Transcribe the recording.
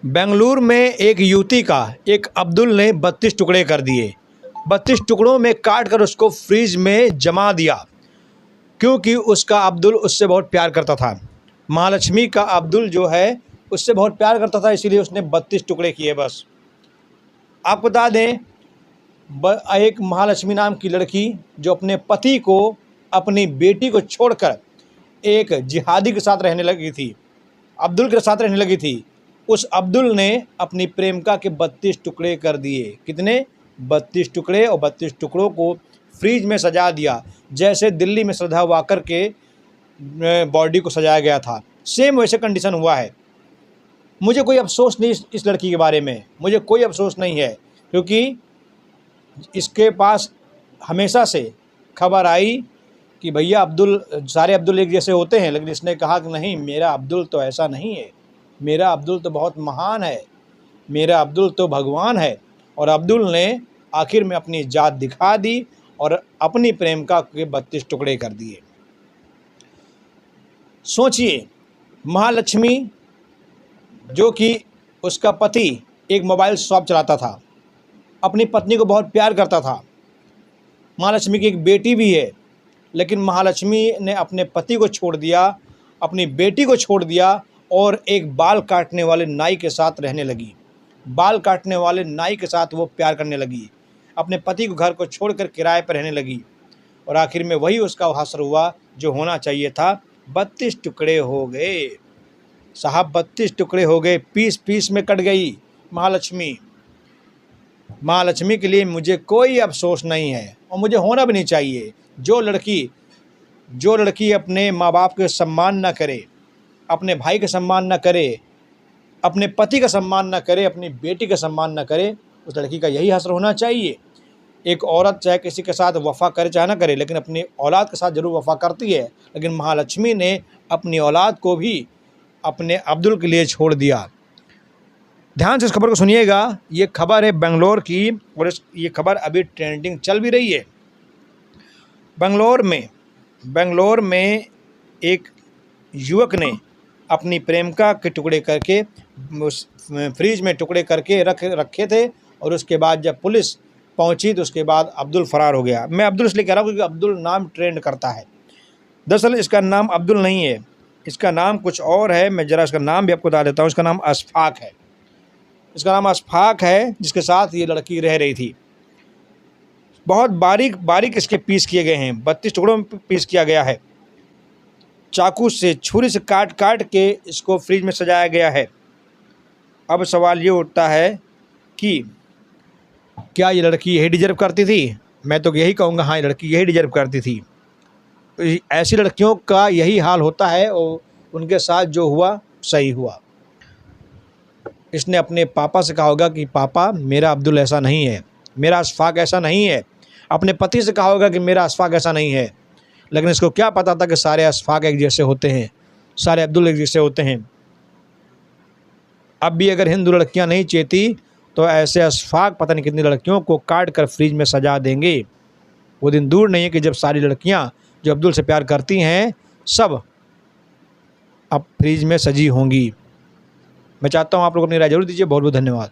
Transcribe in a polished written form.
बेंगलुरु में एक युवती का एक अब्दुल ने 32 टुकड़े कर दिए। 32 टुकड़ों में काट कर उसको फ्रिज में जमा दिया, क्योंकि उसका अब्दुल उससे बहुत प्यार करता था। महालक्ष्मी का अब्दुल जो है उससे बहुत प्यार करता था, इसीलिए उसने 32 टुकड़े किए। बस आपको बता दें, एक महालक्ष्मी नाम की लड़की जो अपने पति को, अपनी बेटी को छोड़कर एक जिहादी के साथ रहने लगी थी, अब्दुल के साथ रहने लगी थी, उस अब्दुल ने अपनी प्रेमिका के 32 टुकड़े कर दिए। कितने? 32 टुकड़े। और 32 टुकड़ों को फ्रिज में सजा दिया, जैसे दिल्ली में श्रद्धा वाकर के बॉडी को सजाया गया था, सेम वैसे कंडीशन हुआ है। मुझे कोई अफसोस नहीं इस लड़की के बारे में, मुझे कोई अफसोस नहीं है, क्योंकि इसके पास हमेशा से खबर आई कि भैया अब्दुल, सारे अब्दुल एक जैसे होते हैं, लेकिन इसने कहा कि नहीं, मेरा अब्दुल तो ऐसा नहीं है, मेरा अब्दुल तो बहुत महान है, मेरा अब्दुल तो भगवान है। और अब्दुल ने आखिर में अपनी जात दिखा दी और अपनी प्रेमिका के 32 टुकड़े कर दिए। सोचिए, महालक्ष्मी जो कि उसका पति एक मोबाइल शॉप चलाता था, अपनी पत्नी को बहुत प्यार करता था, महालक्ष्मी की एक बेटी भी है, लेकिन महालक्ष्मी ने अपने पति को छोड़ दिया, अपनी बेटी को छोड़ दिया और एक बाल काटने वाले नाई के साथ रहने लगी। बाल काटने वाले नाई के साथ वो प्यार करने लगी, अपने पति को घर को छोड़कर किराए पर रहने लगी, और आखिर में वही उसका हासिल हुआ जो होना चाहिए था। 32 टुकड़े हो गए साहब, 32 टुकड़े हो गए, पीस पीस में कट गई महालक्ष्मी। महालक्ष्मी के लिए मुझे कोई अफसोस नहीं है, और मुझे होना भी नहीं चाहिए। जो लड़की अपने माँ बाप के सम्मान न करे, अपने भाई का सम्मान न करे, अपने पति का सम्मान न करे, अपनी बेटी का सम्मान न करे, उस लड़की का यही हासिल होना चाहिए। एक औरत चाहे किसी के साथ वफ़ा करे चाहे ना करे, लेकिन अपनी औलाद के साथ ज़रूर वफ़ा करती है। लेकिन महालक्ष्मी ने अपनी औलाद को भी अपने अब्दुल के लिए छोड़ दिया। ध्यान से इस खबर को सुनिएगा। ये खबर है बेंगलोर की, और ये खबर अभी ट्रेंडिंग चल भी रही है। बेंगलोर में एक युवक ने अपनी प्रेमिका के टुकड़े करके उस फ्रिज में टुकड़े करके रखे थे, और उसके बाद जब पुलिस पहुंची तो उसके बाद अब्दुल फरार हो गया। मैं अब्दुल इसलिए कह रहा हूँ क्योंकि अब्दुल नाम ट्रेंड करता है। दरअसल इसका नाम अब्दुल नहीं है, इसका नाम कुछ और है। मैं ज़रा इसका नाम भी आपको बता देता हूँ। इसका नाम अशफाक है। इसका नाम अशफाक है, जिसके साथ ये लड़की रह रही थी। बहुत बारीक बारीक इसके पीस किए गए हैं, 32 टुकड़ों में पीस किया गया है। चाकू से, छुरी से काट काट के इसको फ्रिज में सजाया गया है। अब सवाल ये उठता है कि क्या ये लड़की यही डिजर्व करती थी? मैं तो यही कहूँगा, हाँ, ये लड़की यही डिजर्व करती थी। ऐसी लड़कियों का यही हाल होता है, और उनके साथ जो हुआ सही हुआ। इसने अपने पापा से कहा होगा कि पापा, मेरा अब्दुल ऐसा नहीं है, मेरा अशफाक ऐसा नहीं है। अपने पति से कहा होगा कि मेरा अशफाक ऐसा नहीं है। लेकिन इसको क्या पता था कि सारे अशफाक एक जैसे होते हैं, सारे अब्दुल एक जैसे होते हैं। अब भी अगर हिंदू लड़कियां नहीं चेती तो ऐसे अशफाक पता नहीं कितनी लड़कियों को काट कर फ्रिज में सजा देंगे। वो दिन दूर नहीं है कि जब सारी लड़कियां जो अब्दुल से प्यार करती हैं सब अब फ्रिज में सजी होंगी। मैं चाहता हूं आप लोग अपनी राय जरूर दीजिए। बहुत बहुत धन्यवाद।